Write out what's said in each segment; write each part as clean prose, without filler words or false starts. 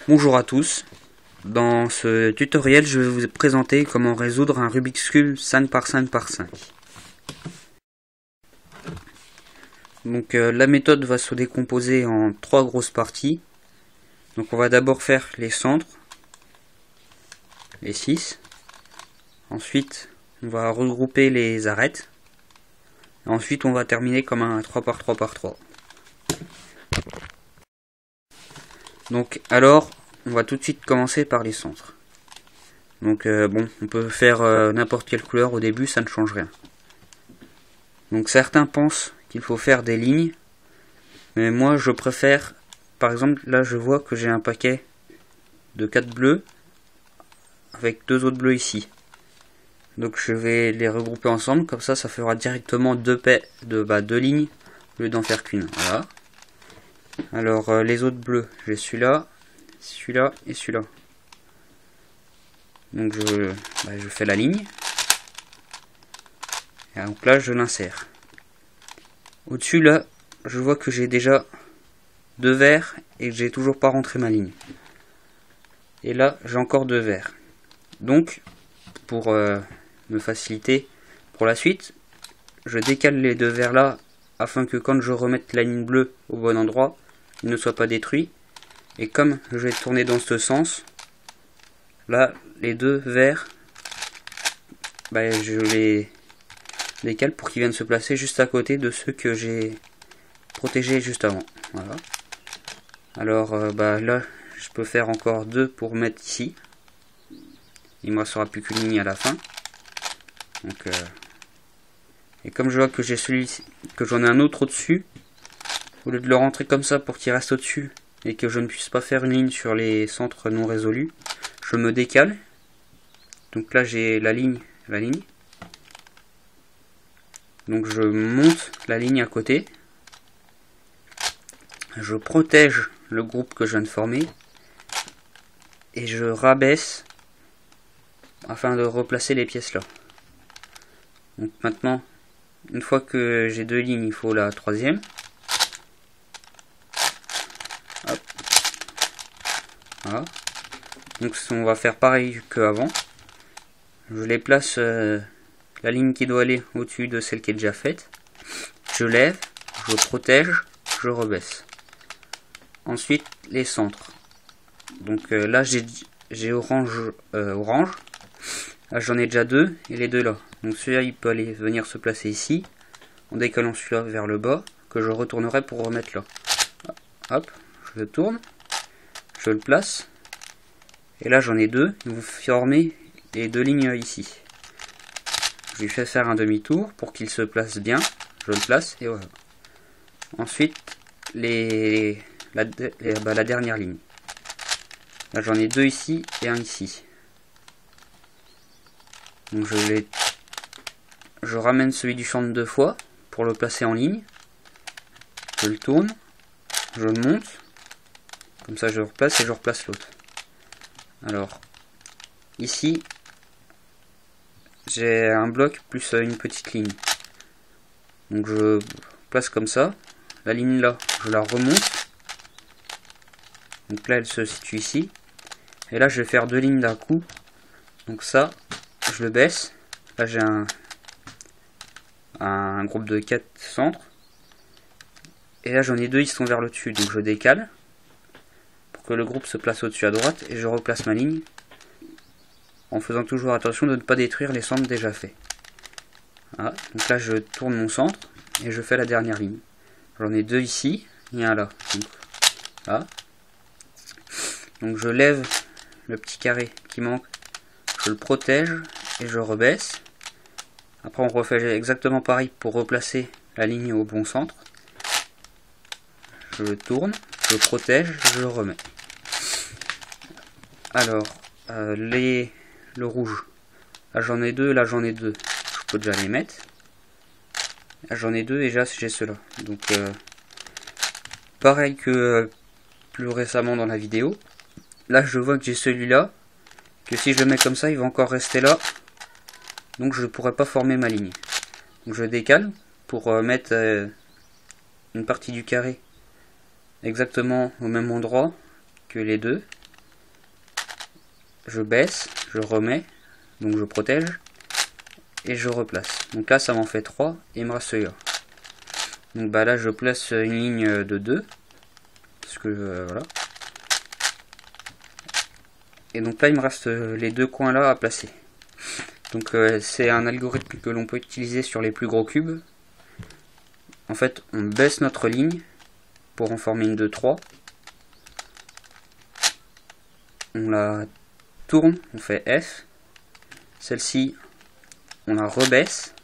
Bonjour à tous, dans ce tutoriel je vais vous présenter comment résoudre un Rubik's Cube 5 par 5 par 5. Donc la méthode va se décomposer en trois grosses parties. Donc on va d'abord faire les centres, les 6. Ensuite on va regrouper les arêtes. Et ensuite on va terminer comme un 3 par 3 par 3. Donc alors on va tout de suite commencer par les centres. Donc bon, on peut faire n'importe quelle couleur au début, ça ne change rien. Donc certains pensent qu'il faut faire des lignes, mais moi je préfère, par exemple là je vois que j'ai un paquet de 4 bleus avec 2 autres bleus ici. Donc je vais les regrouper ensemble, comme ça fera directement deux lignes au lieu d'en faire qu'une. Voilà. Alors les autres bleus, j'ai celui-là, celui-là et celui-là. Donc je fais la ligne. Et donc là je l'insère. Au-dessus là, je vois que j'ai déjà 2 verts et que j'ai toujours pas rentré ma ligne. Et là j'ai encore 2 verts. Donc pour me faciliter pour la suite, je décale les 2 verts là afin que quand je remette la ligne bleue au bon endroit, il ne soit pas détruit. Et comme je vais tourner dans ce sens, là les 2 verts, je les décale pour qu'ils viennent se placer juste à côté de ceux que j'ai protégés juste avant. Voilà. Alors là je peux faire encore 2 pour mettre ici. Il me restera plus qu'une ligne à la fin. Donc et comme je vois que j'ai que j'en ai un autre au-dessus, au lieu de le rentrer comme ça pour qu'il reste au-dessus et que je ne puisse pas faire une ligne sur les centres non résolus, je me décale. Donc là j'ai la ligne. Donc je monte la ligne à côté. Je protège le groupe que je viens de former. Et je rabaisse afin de replacer les pièces là. Donc maintenant, une fois que j'ai 2 lignes, il faut la troisième. Hop. Voilà. Donc on va faire pareil qu'avant. Je les place la ligne qui doit aller au-dessus de celle qui est déjà faite. Je lève, je protège, je rebaisse. Ensuite les centres. Donc là j'ai orange. Là j'en ai déjà 2 et les 2 là. Donc celui-là il peut aller venir se placer ici en décalant celui-là vers le bas que je retournerai pour remettre là. Hop, je le tourne, je le place et là j'en ai 2. Ils vont former les 2 lignes ici. Je lui fais faire un demi-tour pour qu'il se place bien. Je le place et voilà. Ensuite la dernière ligne. Là j'en ai 2 ici et un ici. Donc je ramène celui du centre 2 fois pour le placer en ligne. Je le tourne, je le monte, comme ça je le replace et je replace l'autre. Alors ici j'ai un bloc plus une petite ligne. Donc je place comme ça. La ligne là, je la remonte. Donc là elle se situe ici. Et là je vais faire 2 lignes d'un coup. Donc ça, je le baisse. Là j'ai un groupe de 4 centres. Et là j'en ai 2, ils sont vers le dessus. Donc je décale pour que le groupe se place au-dessus à droite. Et je replace ma ligne. En faisant toujours attention de ne pas détruire les centres déjà faits. Voilà. Donc là je tourne mon centre. Et je fais la dernière ligne. J'en ai 2 ici. Il y a un là. Donc, là. Donc je lève le petit carré qui manque. Je le protège. Et je rebaisse. Après on refait exactement pareil pour replacer la ligne au bon centre. Je le tourne, je le protège, je le remets. Alors le rouge, là j'en ai 2, là j'en ai 2, je peux déjà les mettre. Là j'en ai 2 et là j'ai ceux-là. Donc pareil que plus récemment dans la vidéo. Là je vois que j'ai celui-là, que si je le mets comme ça il va encore rester là. Donc je ne pourrai pas former ma ligne. Donc je décale pour mettre une partie du carré exactement au même endroit que les deux. je baisse, je remets, donc je protège, et je replace. Donc là ça m'en fait 3, et il me reste celui-là. Donc bah là je place une ligne de 2, parce que voilà. Et donc là il me reste les deux coins là à placer. Donc c'est un algorithme que l'on peut utiliser sur les plus gros cubes. En fait on baisse notre ligne pour en former une de 3. On la tourne, on fait F. Celle-ci, on la rebaisse.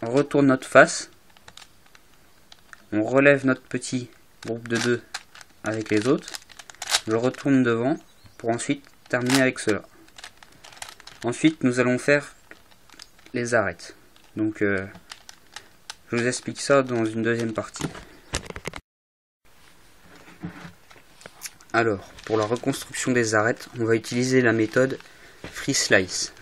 On retourne notre face. On relève notre petit groupe de 2 avec les autres. Je retourne devant pour ensuite terminer avec cela. Ensuite, nous allons faire les arêtes. Donc, je vous explique ça dans une deuxième partie. Alors, pour la reconstruction des arêtes, on va utiliser la méthode Free Slice.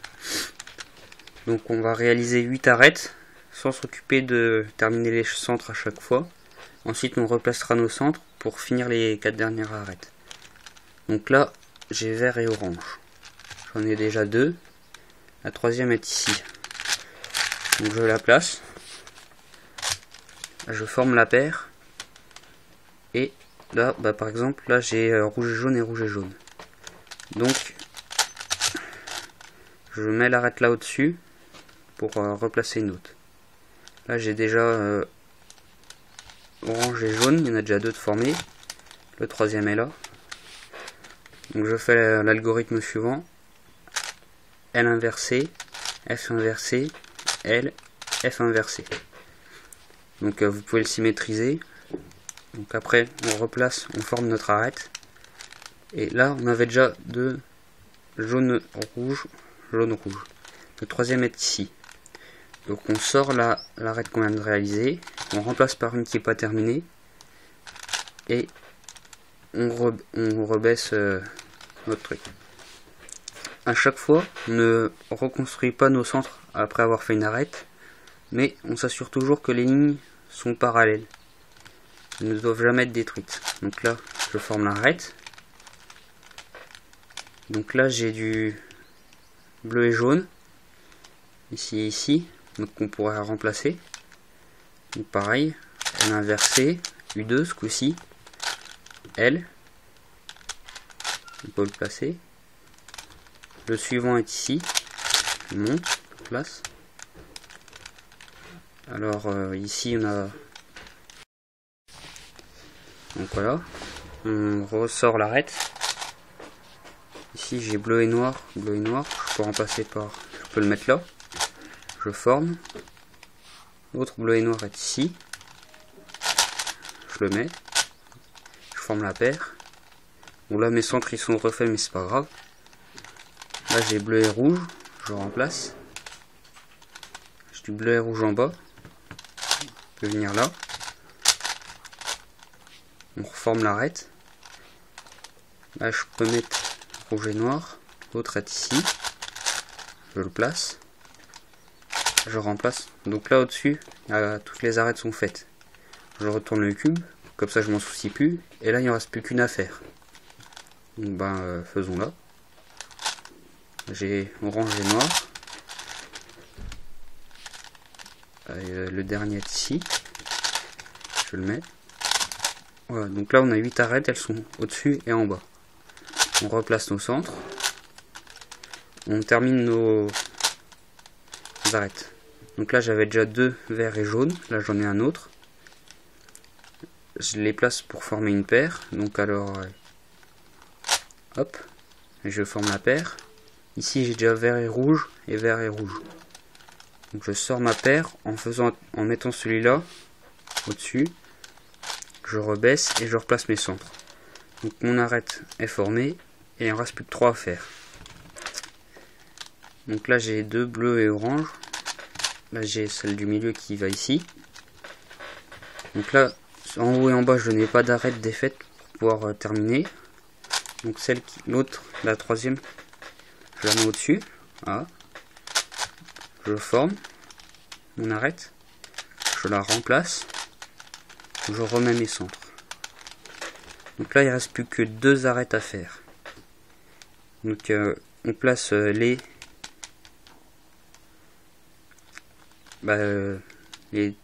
Donc on va réaliser 8 arêtes sans s'occuper de terminer les centres à chaque fois. Ensuite on replacera nos centres pour finir les 4 dernières arêtes. Donc là j'ai vert et orange. J'en ai déjà 2. La troisième est ici. Donc je la place. Je forme la paire. Et là bah, par exemple là j'ai rouge et jaune et rouge et jaune. Donc je mets l'arête là au-dessus pour replacer une autre. Là j'ai déjà orange et jaune, il y en a déjà 2 de formés. Le troisième est là. Donc je fais l'algorithme suivant. L inversé, F inversé, L, F inversé. Donc vous pouvez le symétriser. Donc après on replace, on forme notre arête. Et là on avait déjà 2 jaune rouge, jaune rouge. Le troisième est ici. Donc on sort l'arête qu'on vient de réaliser, on remplace par une qui n'est pas terminée, et on rebaisse notre truc. À chaque fois, on ne reconstruit pas nos centres après avoir fait une arête, mais on s'assure toujours que les lignes sont parallèles. Elles ne doivent jamais être détruites. Donc là, je forme l'arête. Donc là, j'ai du bleu et jaune, ici et ici. Donc on pourrait remplacer. Donc pareil, L inversé, U2 ce coup-ci, L, on peut le placer. Le suivant est ici, je monte, je place. Alors ici on a, donc voilà, on ressort l'arête. Ici j'ai bleu et noir, je peux remplacer par, je peux le mettre là. Je forme, l'autre bleu et noir est ici, je le mets, je forme la paire. Bon là mes centres ils sont refaits mais c'est pas grave. Là j'ai bleu et rouge, je remplace. J'ai du bleu et rouge en bas, je peux venir là. On reforme l'arête. Là je peux mettre rouge et noir, l'autre est ici, je le place. Je remplace. Donc là au-dessus, toutes les arêtes sont faites. Je retourne le cube, comme ça je m'en soucie plus. Et là il ne reste plus qu'une à faire. Donc ben faisons là. J'ai orange et noir. Le dernier est ici. Je le mets. Voilà, donc là on a 8 arêtes, elles sont au-dessus et en bas. On replace nos centres. On termine nos arêtes. Donc là j'avais déjà 2 verts et jaunes, là j'en ai un autre. Je les place pour former une paire, donc alors hop, je forme la paire. Ici j'ai déjà vert et rouge et vert et rouge. Donc je sors ma paire en mettant celui-là au-dessus. Je rebaisse et je replace mes centres. Donc mon arête est formée et il en reste plus que 3 à faire. Donc là j'ai 2 bleus et orange. Là j'ai celle du milieu qui va ici. Donc là en haut et en bas je n'ai pas d'arête défaite pour pouvoir terminer. Donc l'autre, la troisième, je la mets au-dessus. Voilà. Je forme mon arête. Je la remplace. Je remets mes centres. Donc là il reste plus que 2 arêtes à faire. Donc on place les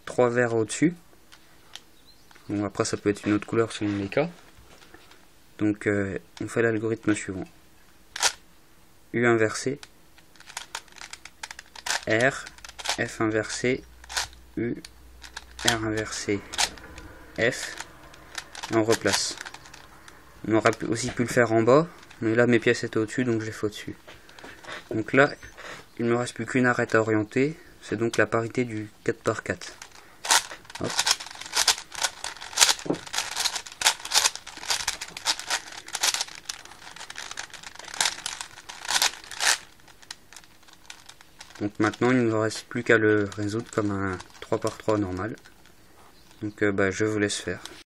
3 verres au-dessus. Bon, après ça peut être une autre couleur selon les cas. Donc on fait l'algorithme suivant. U inversé, R, F inversé, U, R inversé, F, et on replace. On aurait aussi pu le faire en bas, mais là mes pièces étaient au-dessus, donc je les fais au-dessus. Donc là, il ne me reste plus qu'une arête à orienter, c'est donc la parité du 4×4. Hop. Donc maintenant il ne me reste plus qu'à le résoudre comme un 3×3 normal. Donc je vous laisse faire.